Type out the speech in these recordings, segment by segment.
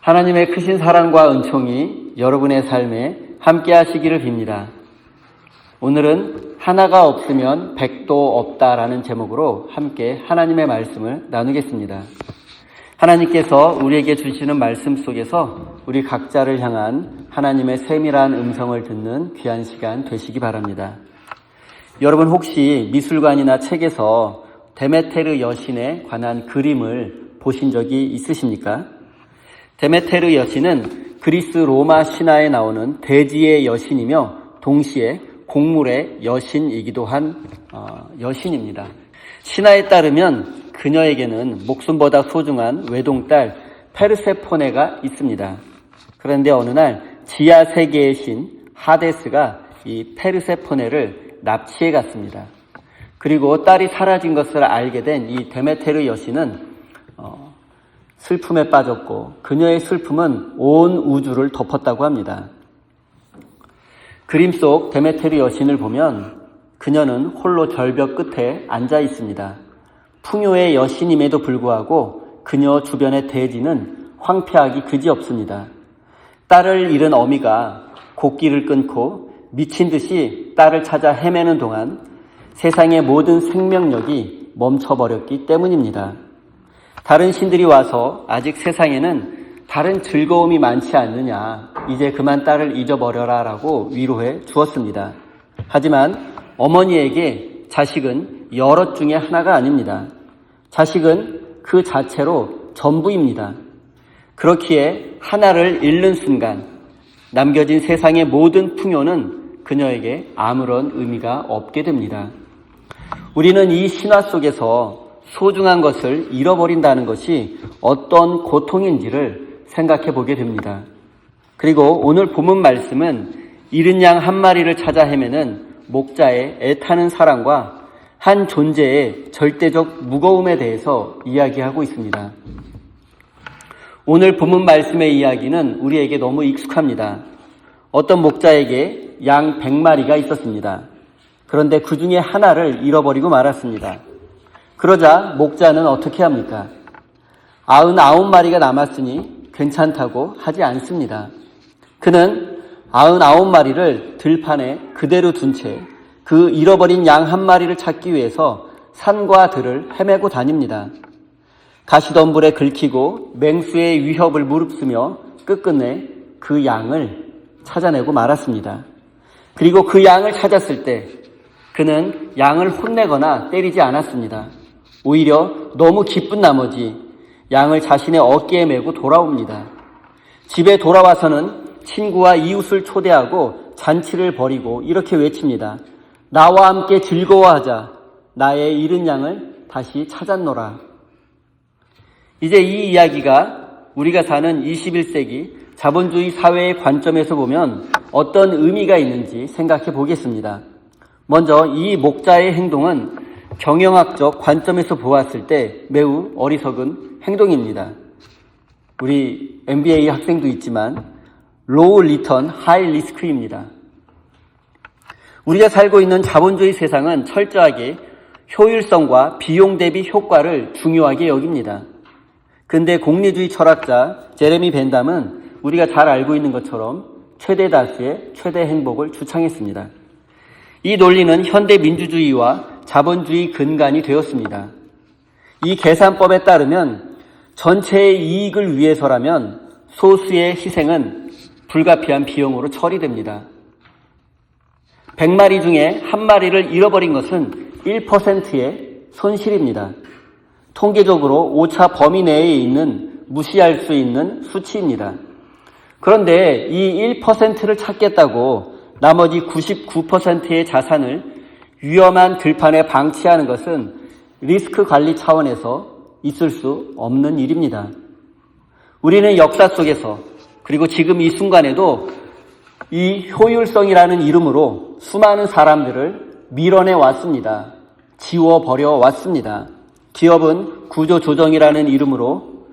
하나님의 크신 사랑과 은총이 여러분의 삶에 함께 하시기를 빕니다. 오늘은 하나가 없으면 백도 없다라는 제목으로 함께 하나님의 말씀을 나누겠습니다. 하나님께서 우리에게 주시는 말씀 속에서 우리 각자를 향한 하나님의 세밀한 음성을 듣는 귀한 시간 되시기 바랍니다. 여러분 혹시 미술관이나 책에서 데메테르 여신에 관한 그림을 보신 적이 있으십니까? 데메테르 여신은 그리스 로마 신화에 나오는 대지의 여신이며 동시에 곡물의 여신이기도 한 여신입니다. 신화에 따르면 그녀에게는 목숨보다 소중한 외동딸 페르세포네가 있습니다. 그런데 어느 날 지하 세계의 신 하데스가 이 페르세포네를 납치해 갔습니다. 그리고 딸이 사라진 것을 알게 된 이 데메테르 여신은 슬픔에 빠졌고 그녀의 슬픔은 온 우주를 덮었다고 합니다. 그림 속 데메테르 여신을 보면 그녀는 홀로 절벽 끝에 앉아 있습니다. 풍요의 여신임에도 불구하고 그녀 주변의 대지는 황폐하기 그지없습니다. 딸을 잃은 어미가 곡기를 끊고 미친 듯이 딸을 찾아 헤매는 동안 세상의 모든 생명력이 멈춰버렸기 때문입니다. 다른 신들이 와서 아직 세상에는 다른 즐거움이 많지 않느냐, 이제 그만 딸을 잊어버려라 라고 위로해 주었습니다. 하지만 어머니에게 자식은 여럿 중에 하나가 아닙니다. 자식은 그 자체로 전부입니다. 그렇기에 하나를 잃는 순간 남겨진 세상의 모든 풍요는 그녀에게 아무런 의미가 없게 됩니다. 우리는 이 신화 속에서 소중한 것을 잃어버린다는 것이 어떤 고통인지를 생각해 보게 됩니다. 그리고 오늘 본문 말씀은 잃은 양 한 마리를 찾아 헤매는 목자의 애타는 사랑과 한 존재의 절대적 무거움에 대해서 이야기하고 있습니다. 오늘 본문 말씀의 이야기는 우리에게 너무 익숙합니다. 어떤 목자에게 양 100마리가 있었습니다. 그런데 그 중에 하나를 잃어버리고 말았습니다. 그러자 목자는 어떻게 합니까? 99마리가 남았으니 괜찮다고 하지 않습니다. 그는 99마리를 들판에 그대로 둔 채 그 잃어버린 양 한 마리를 찾기 위해서 산과 들을 헤매고 다닙니다. 가시덤불에 긁히고 맹수의 위협을 무릅쓰며 끝끝내 그 양을 찾아내고 말았습니다. 그리고 그 양을 찾았을 때 그는 양을 혼내거나 때리지 않았습니다. 오히려 너무 기쁜 나머지 양을 자신의 어깨에 메고 돌아옵니다. 집에 돌아와서는 친구와 이웃을 초대하고 잔치를 벌이고 이렇게 외칩니다. 나와 함께 즐거워하자. 나의 잃은 양을 다시 찾았노라. 이제 이 이야기가 우리가 사는 21세기 자본주의 사회의 관점에서 보면 어떤 의미가 있는지 생각해 보겠습니다. 먼저 이 목자의 행동은 경영학적 관점에서 보았을 때 매우 어리석은 행동입니다. 우리 MBA 학생도 있지만 로우 리턴 하이 리스크입니다. 우리가 살고 있는 자본주의 세상은 철저하게 효율성과 비용 대비 효과를 중요하게 여깁니다. 근데 공리주의 철학자 제레미 벤담은 우리가 잘 알고 있는 것처럼 최대 다수의 최대 행복을 주창했습니다. 이 논리는 현대 민주주의와 자본주의 근간이 되었습니다. 이 계산법에 따르면 전체의 이익을 위해서라면 소수의 희생은 불가피한 비용으로 처리됩니다. 100마리 중에 한 마리를 잃어버린 것은 1%의 손실입니다. 통계적으로 오차 범위 내에 있는 무시할 수 있는 수치입니다. 그런데 이 1%를 찾겠다고 나머지 99%의 자산을 위험한 들판에 방치하는 것은 리스크 관리 차원에서 있을 수 없는 일입니다. 우리는 역사 속에서 그리고 지금 이 순간에도 이 효율성이라는 이름으로 수많은 사람들을 밀어내 왔습니다. 지워버려 왔습니다. 기업은 구조조정이라는 이름으로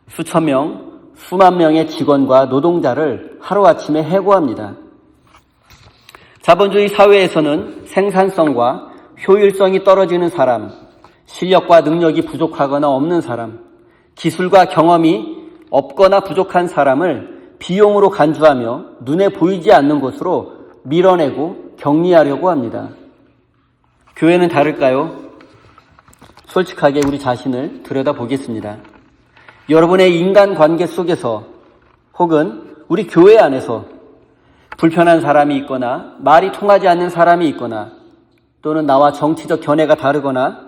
수천 명, 수만 명의 직원과 노동자를 하루아침에 해고합니다. 자본주의 사회에서는 생산성과 효율성이 떨어지는 사람, 실력과 능력이 부족하거나 없는 사람, 기술과 경험이 없거나 부족한 사람을 비용으로 간주하며 눈에 보이지 않는 곳으로 밀어내고 격리하려고 합니다. 교회는 다를까요? 솔직하게 우리 자신을 들여다보겠습니다. 여러분의 인간관계 속에서 혹은 우리 교회 안에서 불편한 사람이 있거나 말이 통하지 않는 사람이 있거나 또는 나와 정치적 견해가 다르거나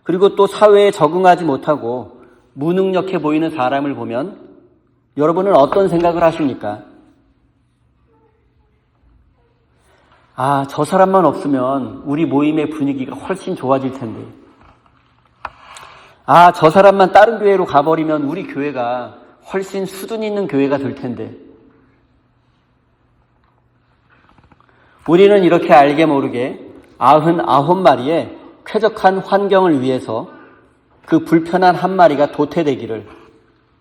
그리고 또 사회에 적응하지 못하고 무능력해 보이는 사람을 보면 여러분은 어떤 생각을 하십니까? 아, 저 사람만 없으면 우리 모임의 분위기가 훨씬 좋아질 텐데. 아, 저 사람만 다른 교회로 가버리면 우리 교회가 훨씬 수준 있는 교회가 될 텐데. 우리는 이렇게 알게 모르게 99마리의 쾌적한 환경을 위해서 그 불편한 한 마리가 도태되기를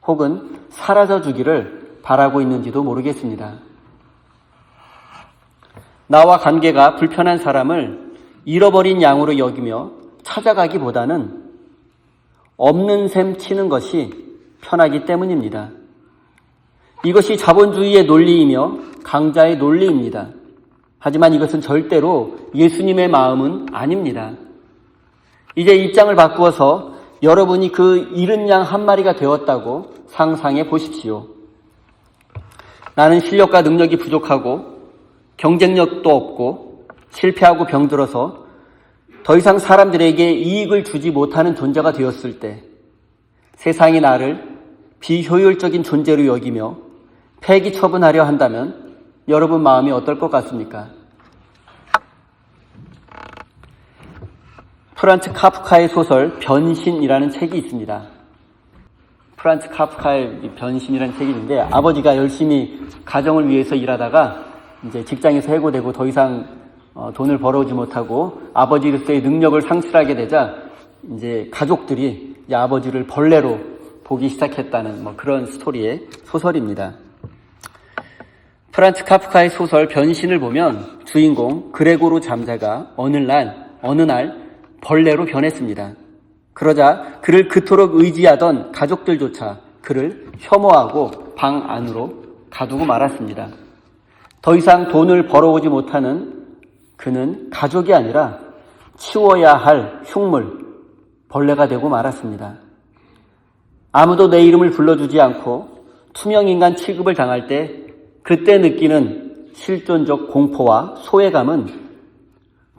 혹은 사라져주기를 바라고 있는지도 모르겠습니다. 나와 관계가 불편한 사람을 잃어버린 양으로 여기며 찾아가기보다는 없는 셈 치는 것이 편하기 때문입니다. 이것이 자본주의의 논리이며 강자의 논리입니다. 하지만 이것은 절대로 예수님의 마음은 아닙니다. 이제 입장을 바꾸어서 여러분이 그 잃은 양 한 마리가 되었다고 상상해 보십시오. 나는 실력과 능력이 부족하고 경쟁력도 없고 실패하고 병들어서 더 이상 사람들에게 이익을 주지 못하는 존재가 되었을 때 세상이 나를 비효율적인 존재로 여기며 폐기 처분하려 한다면 여러분 마음이 어떨 것 같습니까? 프란츠 카프카의 소설 변신이라는 책이 있습니다. 프란츠 카프카의 변신이라는 책이 있는데 아버지가 열심히 가정을 위해서 일하다가 이제 직장에서 해고되고 더 이상 돈을 벌어오지 못하고 아버지로서의 능력을 상실하게 되자 이제 가족들이 이제 아버지를 벌레로 보기 시작했다는 그런 스토리의 소설입니다. 프란츠 카프카의 소설 변신을 보면 주인공 그레고르 잠자가 어느 날 벌레로 변했습니다. 그러자 그를 그토록 의지하던 가족들조차 그를 혐오하고 방 안으로 가두고 말았습니다. 더 이상 돈을 벌어오지 못하는 그는 가족이 아니라 치워야 할 흉물, 벌레가 되고 말았습니다. 아무도 내 이름을 불러주지 않고 투명인간 취급을 당할 때 그때 느끼는 실존적 공포와 소외감은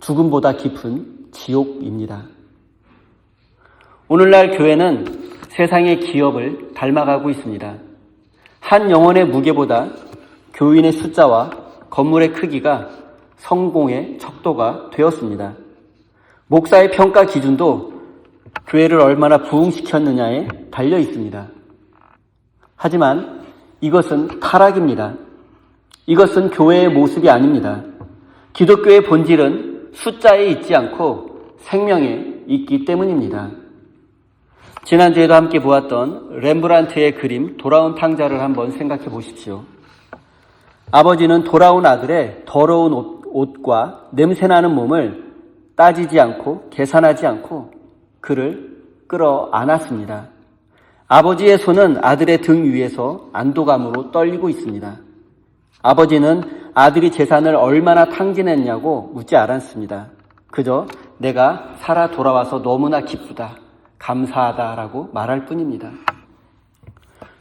죽음보다 깊은 지옥입니다. 오늘날 교회는 세상의 기업을 닮아가고 있습니다. 한 영혼의 무게보다 교인의 숫자와 건물의 크기가 성공의 척도가 되었습니다. 목사의 평가 기준도 교회를 얼마나 부흥시켰느냐에 달려 있습니다. 하지만 이것은 타락입니다. 이것은 교회의 모습이 아닙니다. 기독교의 본질은 숫자에 있지 않고 생명에 있기 때문입니다. 지난주에도 함께 보았던 렘브란트의 그림 돌아온 탕자를 한번 생각해 보십시오. 아버지는 돌아온 아들의 더러운 옷과 냄새나는 몸을 따지지 않고 계산하지 않고 그를 끌어안았습니다. 아버지의 손은 아들의 등 위에서 안도감으로 떨리고 있습니다. 아버지는 아들이 재산을 얼마나 탕진했냐고 묻지 않았습니다. 그저 내가 살아 돌아와서 너무나 기쁘다, 감사하다라고 말할 뿐입니다.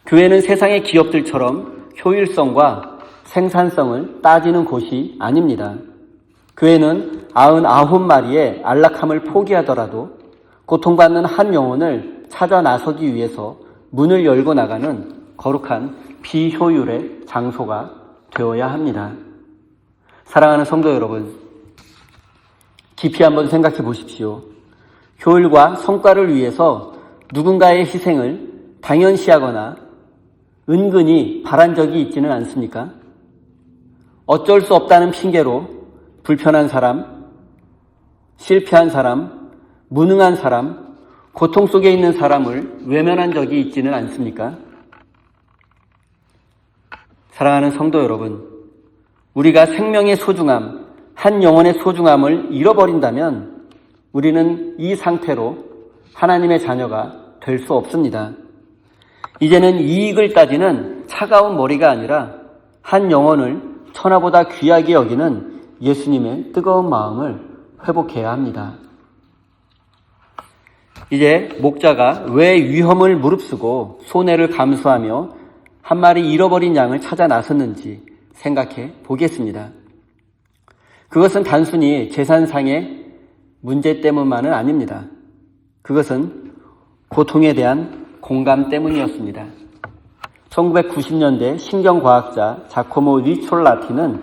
교회는 세상의 기업들처럼 효율성과 생산성을 따지는 곳이 아닙니다. 교회는 99마리의 안락함을 포기하더라도 고통받는 한 영혼을 찾아 나서기 위해서 문을 열고 나가는 거룩한 비효율의 장소가 되어야 합니다. 사랑하는 성도 여러분, 깊이 한번 생각해 보십시오. 효율과 성과를 위해서 누군가의 희생을 당연시하거나 은근히 바란 적이 있지는 않습니까? 어쩔 수 없다는 핑계로 불편한 사람, 실패한 사람, 무능한 사람, 고통 속에 있는 사람을 외면한 적이 있지는 않습니까? 사랑하는 성도 여러분, 우리가 생명의 소중함, 한 영혼의 소중함을 잃어버린다면 우리는 이 상태로 하나님의 자녀가 될 수 없습니다. 이제는 이익을 따지는 차가운 머리가 아니라 한 영혼을 천하보다 귀하게 여기는 예수님의 뜨거운 마음을 회복해야 합니다. 이제 목자가 왜 위험을 무릅쓰고 손해를 감수하며 한 마리 잃어버린 양을 찾아 나섰는지 생각해 보겠습니다. 그것은 단순히 재산상의 문제 때문만은 아닙니다. 그것은 고통에 대한 공감 때문이었습니다. 1990년대 신경과학자 자코모 리촐라티는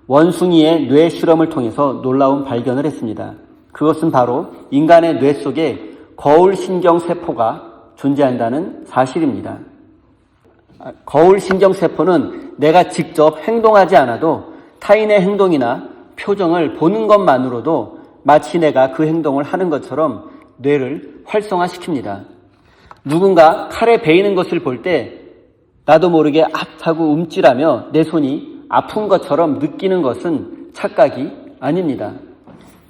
원숭이의 뇌 실험을 통해서 놀라운 발견을 했습니다. 그것은 바로 인간의 뇌 속에 거울신경세포가 존재한다는 사실입니다. 거울신경세포는 내가 직접 행동하지 않아도 타인의 행동이나 표정을 보는 것만으로도 마치 내가 그 행동을 하는 것처럼 뇌를 활성화시킵니다. 누군가 칼에 베이는 것을 볼 때 나도 모르게 하고 움찔하며 내 손이 아픈 것처럼 느끼는 것은 착각이 아닙니다.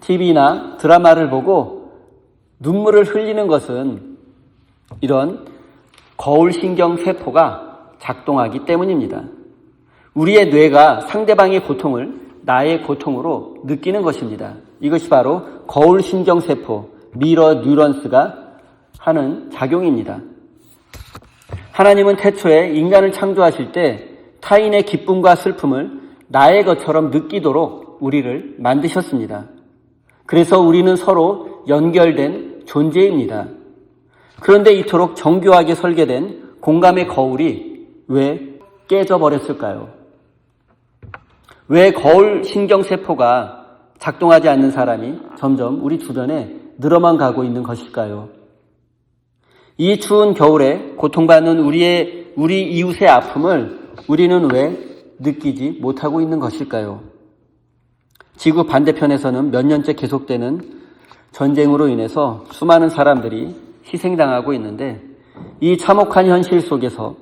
TV나 드라마를 보고 눈물을 흘리는 것은 이런 거울신경세포가 작동하기 때문입니다. 우리의 뇌가 상대방의 고통을 나의 고통으로 느끼는 것입니다. 이것이 바로 거울신경세포, 미러 뉴런스가 하는 작용입니다. 하나님은 태초에 인간을 창조하실 때 타인의 기쁨과 슬픔을 나의 것처럼 느끼도록 우리를 만드셨습니다. 그래서 우리는 서로 연결된 존재입니다. 그런데 이토록 정교하게 설계된 공감의 거울이 왜 깨져버렸을까요? 왜 거울 신경세포가 작동하지 않는 사람이 점점 우리 주변에 늘어만 가고 있는 것일까요? 이 추운 겨울에 고통받는 우리 이웃의 아픔을 우리는 왜 느끼지 못하고 있는 것일까요? 지구 반대편에서는 몇 년째 계속되는 전쟁으로 인해서 수많은 사람들이 희생당하고 있는데 이 참혹한 현실 속에서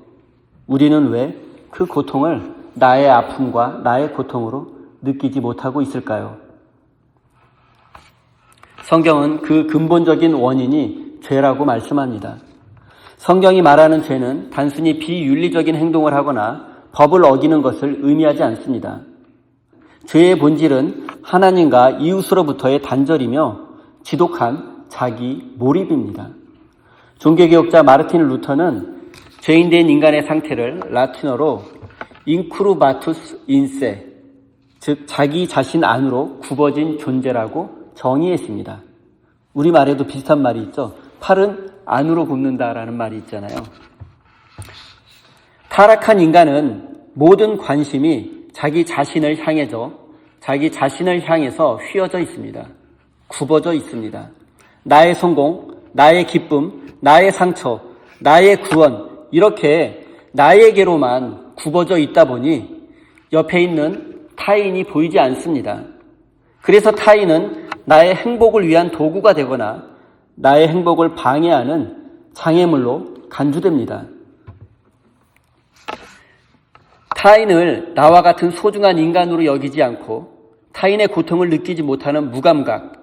우리는 왜 그 고통을 나의 아픔과 나의 고통으로 느끼지 못하고 있을까요? 성경은 그 근본적인 원인이 죄라고 말씀합니다. 성경이 말하는 죄는 단순히 비윤리적인 행동을 하거나 법을 어기는 것을 의미하지 않습니다. 죄의 본질은 하나님과 이웃으로부터의 단절이며 지독한 자기 몰입입니다. 종교개혁자 마르틴 루터는 죄인된 인간의 상태를 라틴어로 인크루바투스 인세, 즉 자기 자신 안으로 굽어진 존재라고 정의했습니다. 우리말에도 비슷한 말이 있죠. 팔은 안으로 굽는다라는 말이 있잖아요. 타락한 인간은 모든 관심이 자기 자신을 향해서 휘어져 있습니다. 굽어져 있습니다. 나의 성공, 나의 기쁨, 나의 상처, 나의 구원, 이렇게 나에게로만 굽어져 있다 보니 옆에 있는 타인이 보이지 않습니다. 그래서 타인은 나의 행복을 위한 도구가 되거나 나의 행복을 방해하는 장애물로 간주됩니다. 타인을 나와 같은 소중한 인간으로 여기지 않고 타인의 고통을 느끼지 못하는 무감각,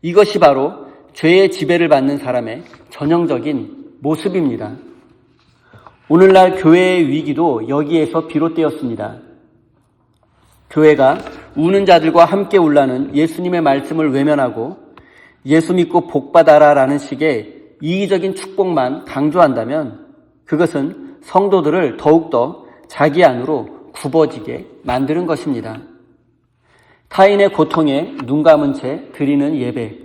이것이 바로 죄의 지배를 받는 사람의 전형적인 모습입니다. 오늘날 교회의 위기도 여기에서 비롯되었습니다. 교회가 우는 자들과 함께 울라는 예수님의 말씀을 외면하고 예수 믿고 복받아라 라는 식의 이기적인 축복만 강조한다면 그것은 성도들을 더욱더 자기 안으로 굽어지게 만드는 것입니다. 타인의 고통에 눈 감은 채 드리는 예배,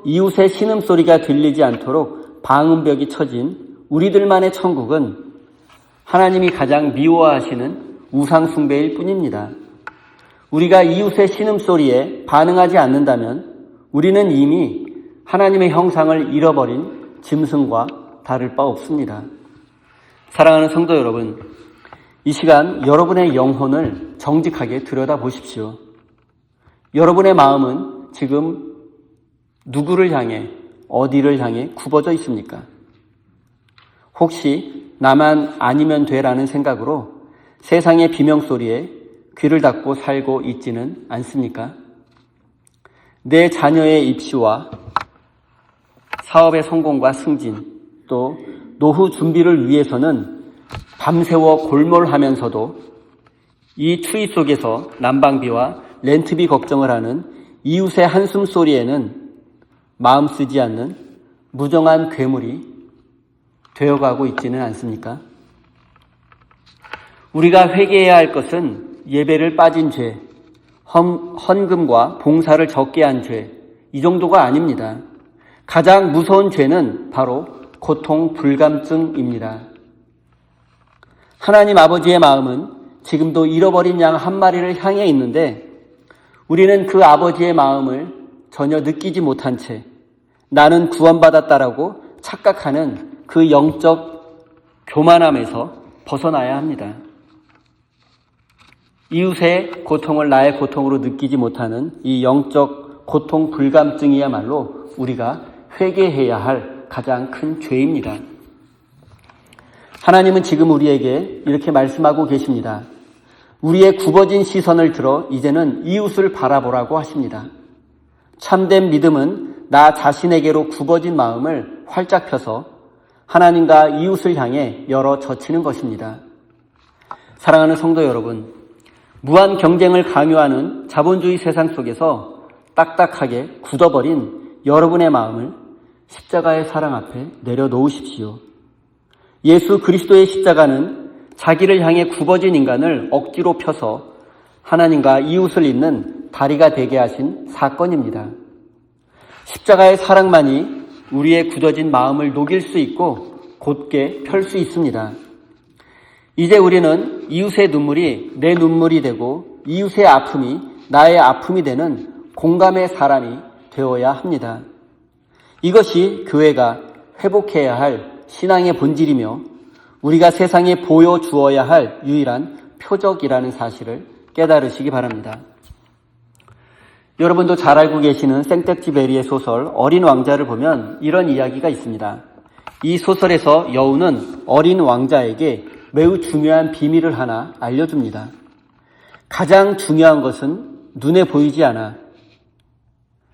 이웃의 신음소리가 들리지 않도록 방음벽이 쳐진 우리들만의 천국은 하나님이 가장 미워하시는 우상숭배일 뿐입니다. 우리가 이웃의 신음소리에 반응하지 않는다면 우리는 이미 하나님의 형상을 잃어버린 짐승과 다를 바 없습니다. 사랑하는 성도 여러분, 이 시간 여러분의 영혼을 정직하게 들여다보십시오. 여러분의 마음은 지금 누구를 향해, 어디를 향해 굽어져 있습니까? 혹시 나만 아니면 돼라는 생각으로 세상의 비명소리에 귀를 닫고 살고 있지는 않습니까? 내 자녀의 입시와 사업의 성공과 승진, 또 노후 준비를 위해서는 밤새워 골몰하면서도 이 추위 속에서 난방비와 렌트비 걱정을 하는 이웃의 한숨소리에는 마음 쓰지 않는 무정한 괴물이 되어가고 있지는 않습니까? 우리가 회개해야 할 것은 예배를 빠진 죄, 헌금과 봉사를 적게 한 죄, 이 정도가 아닙니다. 가장 무서운 죄는 바로 고통 불감증입니다. 하나님 아버지의 마음은 지금도 잃어버린 양 한 마리를 향해 있는데 우리는 그 아버지의 마음을 전혀 느끼지 못한 채 나는 구원받았다라고 착각하는 그 영적 교만함에서 벗어나야 합니다. 이웃의 고통을 나의 고통으로 느끼지 못하는 이 영적 고통 불감증이야말로 우리가 회개해야 할 가장 큰 죄입니다. 하나님은 지금 우리에게 이렇게 말씀하고 계십니다. 우리의 굽어진 시선을 들어 이제는 이웃을 바라보라고 하십니다. 참된 믿음은 나 자신에게로 굽어진 마음을 활짝 펴서 하나님과 이웃을 향해 열어 젖히는 것입니다. 사랑하는 성도 여러분, 무한 경쟁을 강요하는 자본주의 세상 속에서 딱딱하게 굳어버린 여러분의 마음을 십자가의 사랑 앞에 내려놓으십시오. 예수 그리스도의 십자가는 자기를 향해 굽어진 인간을 억지로 펴서 하나님과 이웃을 잇는 다리가 되게 하신 사건입니다. 십자가의 사랑만이 우리의 굳어진 마음을 녹일 수 있고 곧게 펼 수 있습니다. 이제 우리는 이웃의 눈물이 내 눈물이 되고 이웃의 아픔이 나의 아픔이 되는 공감의 사람이 되어야 합니다. 이것이 교회가 회복해야 할 신앙의 본질이며 우리가 세상에 보여주어야 할 유일한 표적이라는 사실을 깨달으시기 바랍니다. 여러분도 잘 알고 계시는 생텍쥐베리의 소설 어린 왕자를 보면 이런 이야기가 있습니다. 이 소설에서 여우는 어린 왕자에게 매우 중요한 비밀을 하나 알려줍니다. 가장 중요한 것은 눈에 보이지 않아.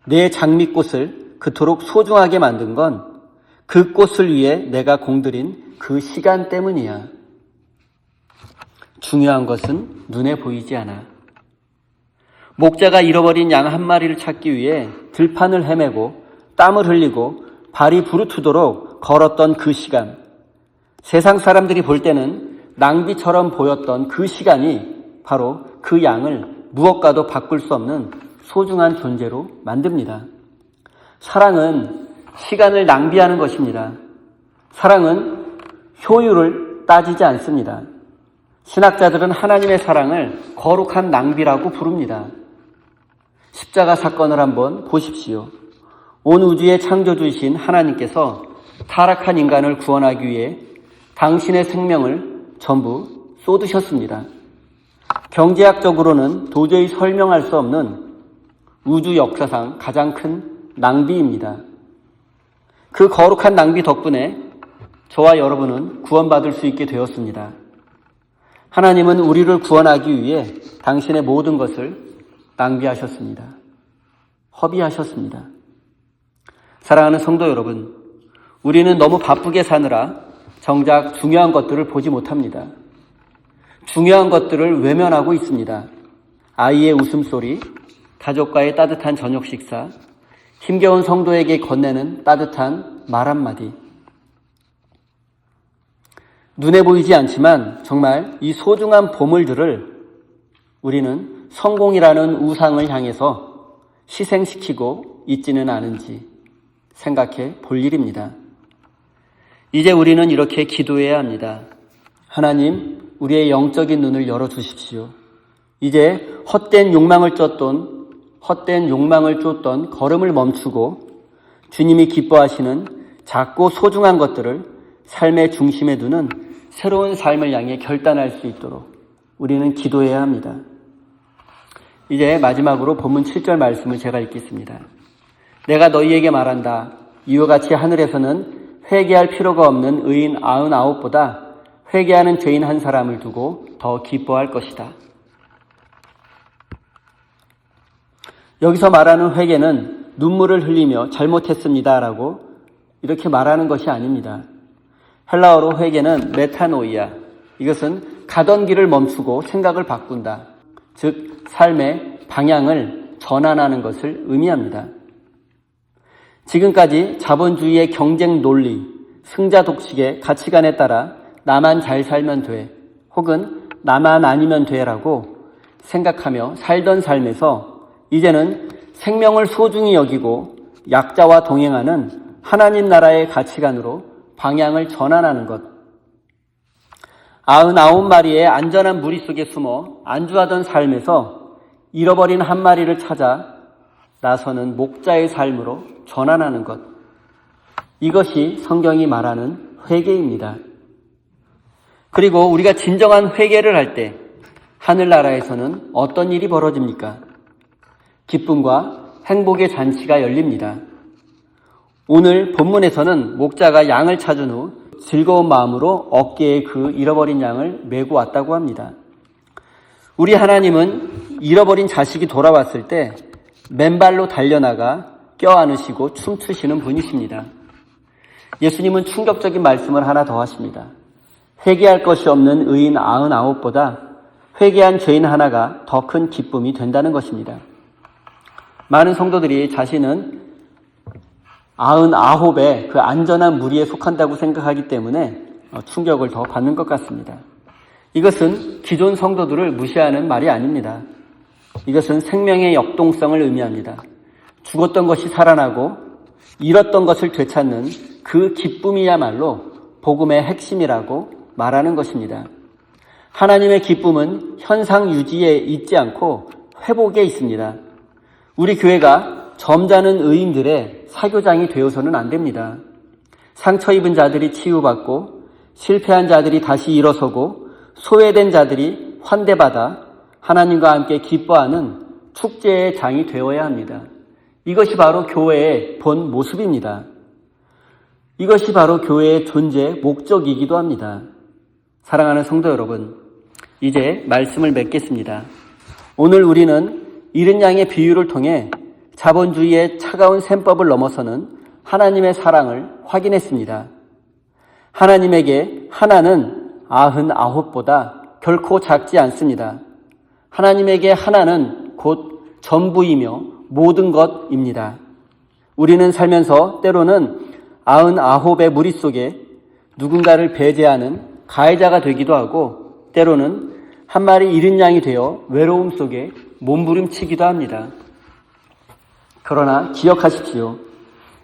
내 장미꽃을 그토록 소중하게 만든 건 그 꽃을 위해 내가 공들인 그 시간 때문이야. 중요한 것은 눈에 보이지 않아. 목자가 잃어버린 양 한 마리를 찾기 위해 들판을 헤매고 땀을 흘리고 발이 부르트도록 걸었던 그 시간, 세상 사람들이 볼 때는 낭비처럼 보였던 그 시간이 바로 그 양을 무엇과도 바꿀 수 없는 소중한 존재로 만듭니다. 사랑은 시간을 낭비하는 것입니다. 사랑은 효율을 따지지 않습니다. 신학자들은 하나님의 사랑을 거룩한 낭비라고 부릅니다. 십자가 사건을 한번 보십시오. 온 우주의 창조주이신 하나님께서 타락한 인간을 구원하기 위해 당신의 생명을 전부 쏟으셨습니다. 경제학적으로는 도저히 설명할 수 없는 우주 역사상 가장 큰 낭비입니다. 그 거룩한 낭비 덕분에 저와 여러분은 구원받을 수 있게 되었습니다. 하나님은 우리를 구원하기 위해 당신의 모든 것을 낭비하셨습니다. 허비하셨습니다. 사랑하는 성도 여러분, 우리는 너무 바쁘게 사느라 정작 중요한 것들을 보지 못합니다. 중요한 것들을 외면하고 있습니다. 아이의 웃음소리, 가족과의 따뜻한 저녁 식사, 힘겨운 성도에게 건네는 따뜻한 말 한마디. 눈에 보이지 않지만 정말 이 소중한 보물들을 우리는 성공이라는 우상을 향해서 희생시키고 있지는 않은지 생각해 볼 일입니다. 이제 우리는 이렇게 기도해야 합니다. 하나님, 우리의 영적인 눈을 열어주십시오. 이제 헛된 욕망을 쫓던 걸음을 멈추고 주님이 기뻐하시는 작고 소중한 것들을 삶의 중심에 두는 새로운 삶을 향해 결단할 수 있도록 우리는 기도해야 합니다. 이제 마지막으로 본문 7절 말씀을 제가 읽겠습니다. 내가 너희에게 말한다. 이와 같이 하늘에서는 회개할 필요가 없는 의인 99보다 회개하는 죄인 한 사람을 두고 더 기뻐할 것이다. 여기서 말하는 회개는 눈물을 흘리며 잘못했습니다라고 이렇게 말하는 것이 아닙니다. 헬라어로 회개는 메타노이아. 이것은 가던 길을 멈추고 생각을 바꾼다. 즉 삶의 방향을 전환하는 것을 의미합니다. 지금까지 자본주의의 경쟁 논리, 승자 독식의 가치관에 따라 나만 잘 살면 돼, 혹은 나만 아니면 돼라고 생각하며 살던 삶에서 이제는 생명을 소중히 여기고 약자와 동행하는 하나님 나라의 가치관으로 방향을 전환하는 것. 99마리의 안전한 무리 속에 숨어 안주하던 삶에서 잃어버린 한 마리를 찾아 나서는 목자의 삶으로 전환하는 것. 이것이 성경이 말하는 회개입니다. 그리고 우리가 진정한 회개를 할 때 하늘나라에서는 어떤 일이 벌어집니까? 기쁨과 행복의 잔치가 열립니다. 오늘 본문에서는 목자가 양을 찾은 후 즐거운 마음으로 어깨에 그 잃어버린 양을 메고 왔다고 합니다. 우리 하나님은 잃어버린 자식이 돌아왔을 때 맨발로 달려나가 껴안으시고 춤추시는 분이십니다. 예수님은 충격적인 말씀을 하나 더 하십니다. 회개할 것이 없는 의인 99보다 회개한 죄인 하나가 더 큰 기쁨이 된다는 것입니다. 많은 성도들이 자신은 99의 그 안전한 무리에 속한다고 생각하기 때문에 충격을 더 받는 것 같습니다. 이것은 기존 성도들을 무시하는 말이 아닙니다. 이것은 생명의 역동성을 의미합니다. 죽었던 것이 살아나고 잃었던 것을 되찾는 그 기쁨이야말로 복음의 핵심이라고 말하는 것입니다. 하나님의 기쁨은 현상 유지에 있지 않고 회복에 있습니다. 우리 교회가 점잖은 의인들의 사교장이 되어서는 안 됩니다. 상처 입은 자들이 치유받고 실패한 자들이 다시 일어서고 소외된 자들이 환대받아 하나님과 함께 기뻐하는 축제의 장이 되어야 합니다. 이것이 바로 교회의 본 모습입니다. 이것이 바로 교회의 존재의 목적이기도 합니다. 사랑하는 성도 여러분, 이제 말씀을 맺겠습니다. 오늘 우리는 잃은 양의 비유를 통해 자본주의의 차가운 셈법을 넘어서는 하나님의 사랑을 확인했습니다. 하나님에게 하나는 99보다 결코 작지 않습니다. 하나님에게 하나는 곧 전부이며 모든 것입니다. 우리는 살면서 때로는 99의 무리 속에 누군가를 배제하는 가해자가 되기도 하고 때로는 한 마리 잃은 양이 되어 외로움 속에 몸부림치기도 합니다. 그러나 기억하십시오.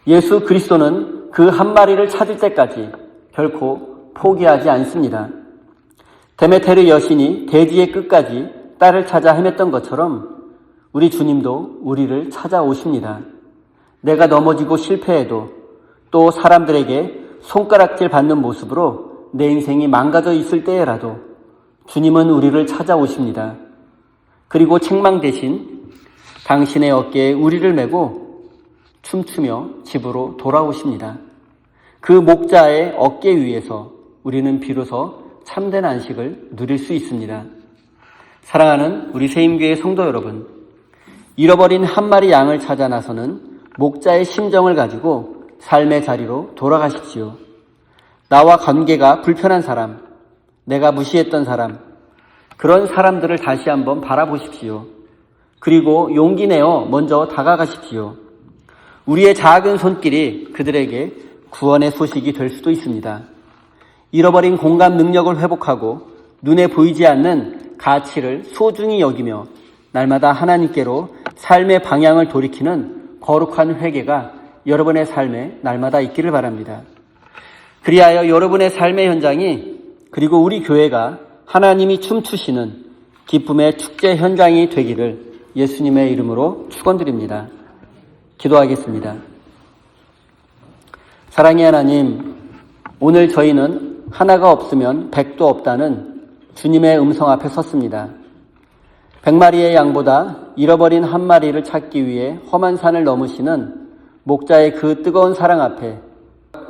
예수 그리스도는 그 한 마리를 찾을 때까지 결코 포기하지 않습니다. 데메테르 여신이 대지의 끝까지 딸을 찾아 헤맸던 것처럼 우리 주님도 우리를 찾아오십니다. 내가 넘어지고 실패해도 또 사람들에게 손가락질 받는 모습으로 내 인생이 망가져 있을 때에라도 주님은 우리를 찾아오십니다. 그리고 책망 대신 당신의 어깨에 우리를 메고 춤추며 집으로 돌아오십니다. 그 목자의 어깨 위에서 우리는 비로소 참된 안식을 누릴 수 있습니다. 사랑하는 우리 세임교회 성도 여러분, 잃어버린 한 마리 양을 찾아 나서는 목자의 심정을 가지고 삶의 자리로 돌아가십시오. 나와 관계가 불편한 사람, 내가 무시했던 사람, 그런 사람들을 다시 한번 바라보십시오. 그리고 용기 내어 먼저 다가가십시오. 우리의 작은 손길이 그들에게 구원의 소식이 될 수도 있습니다. 잃어버린 공감 능력을 회복하고 눈에 보이지 않는 가치를 소중히 여기며 날마다 하나님께로 삶의 방향을 돌이키는 거룩한 회개가 여러분의 삶에 날마다 있기를 바랍니다. 그리하여 여러분의 삶의 현장이 그리고 우리 교회가 하나님이 춤추시는 기쁨의 축제 현장이 되기를 예수님의 이름으로 축원드립니다. 기도하겠습니다. 사랑의 하나님, 오늘 저희는 하나가 없으면 백도 없다는 주님의 음성 앞에 섰습니다. 100마리의 양보다 잃어버린 한 마리를 찾기 위해 험한 산을 넘으시는 목자의 그 뜨거운 사랑 앞에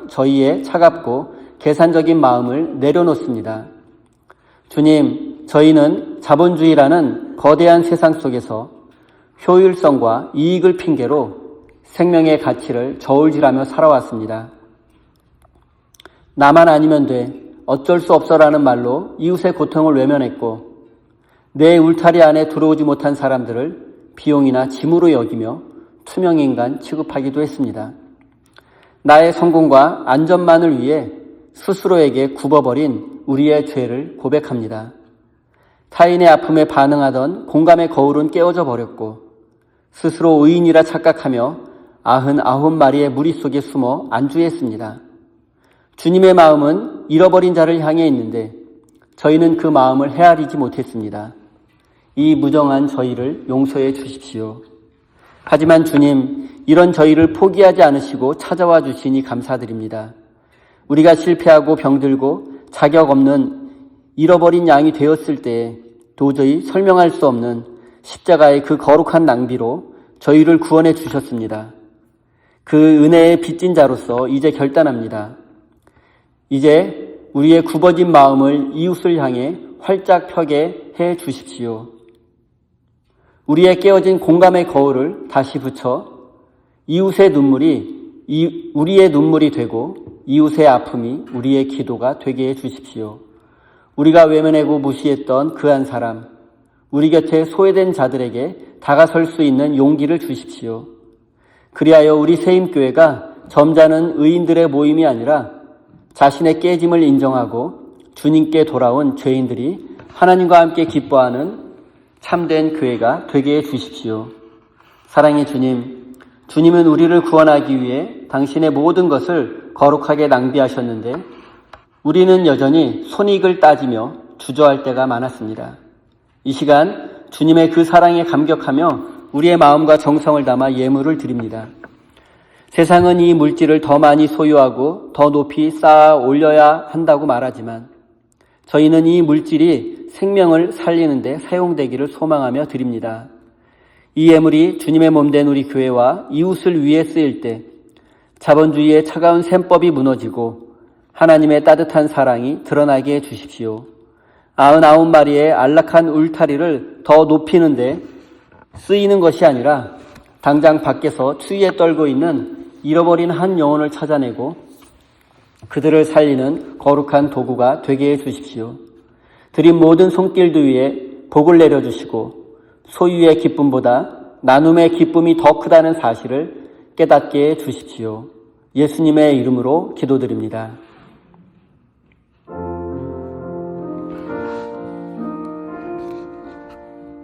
저희의 차갑고 계산적인 마음을 내려놓습니다. 주님, 저희는 자본주의라는 거대한 세상 속에서 효율성과 이익을 핑계로 생명의 가치를 저울질하며 살아왔습니다. 나만 아니면 돼, 어쩔 수 없어라는 말로 이웃의 고통을 외면했고 내 울타리 안에 들어오지 못한 사람들을 비용이나 짐으로 여기며 투명인간 취급하기도 했습니다. 나의 성공과 안전만을 위해 스스로에게 굽어버린 우리의 죄를 고백합니다. 타인의 아픔에 반응하던 공감의 거울은 깨어져 버렸고 스스로 의인이라 착각하며 99마리의 무리 속에 숨어 안주했습니다. 주님의 마음은 잃어버린 자를 향해 있는데 저희는 그 마음을 헤아리지 못했습니다. 이 무정한 저희를 용서해 주십시오. 하지만 주님, 이런 저희를 포기하지 않으시고 찾아와 주시니 감사드립니다. 우리가 실패하고 병들고 자격 없는 잃어버린 양이 되었을 때 도저히 설명할 수 없는 십자가의 그 거룩한 낭비로 저희를 구원해 주셨습니다. 그 은혜의 빚진 자로서 이제 결단합니다. 이제 우리의 굽어진 마음을 이웃을 향해 활짝 펴게 해 주십시오. 우리의 깨어진 공감의 거울을 다시 붙여 이웃의 눈물이 우리의 눈물이 되고 이웃의 아픔이 우리의 기도가 되게 해 주십시오. 우리가 외면하고 무시했던 그 한 사람, 우리 곁에 소외된 자들에게 다가설 수 있는 용기를 주십시오. 그리하여 우리 세임교회가 점잖은 의인들의 모임이 아니라 자신의 깨짐을 인정하고 주님께 돌아온 죄인들이 하나님과 함께 기뻐하는 참된 교회가 되게 해 주십시오. 사랑의 주님, 주님은 우리를 구원하기 위해 당신의 모든 것을 거룩하게 낭비하셨는데 우리는 여전히 손익을 따지며 주저할 때가 많았습니다. 이 시간 주님의 그 사랑에 감격하며 우리의 마음과 정성을 담아 예물을 드립니다. 세상은 이 물질을 더 많이 소유하고 더 높이 쌓아 올려야 한다고 말하지만 저희는 이 물질이 생명을 살리는 데 사용되기를 소망하며 드립니다. 이 예물이 주님의 몸된 우리 교회와 이웃을 위해 쓰일 때 자본주의의 차가운 셈법이 무너지고 하나님의 따뜻한 사랑이 드러나게 해 주십시오. 99마리의 안락한 울타리를 더 높이는 데 쓰이는 것이 아니라 당장 밖에서 추위에 떨고 있는 잃어버린 한 영혼을 찾아내고 그들을 살리는 거룩한 도구가 되게 해 주십시오. 드린 모든 손길들 위에 복을 내려주시고 소유의 기쁨보다 나눔의 기쁨이 더 크다는 사실을 깨닫게 해 주십시오. 예수님의 이름으로 기도드립니다.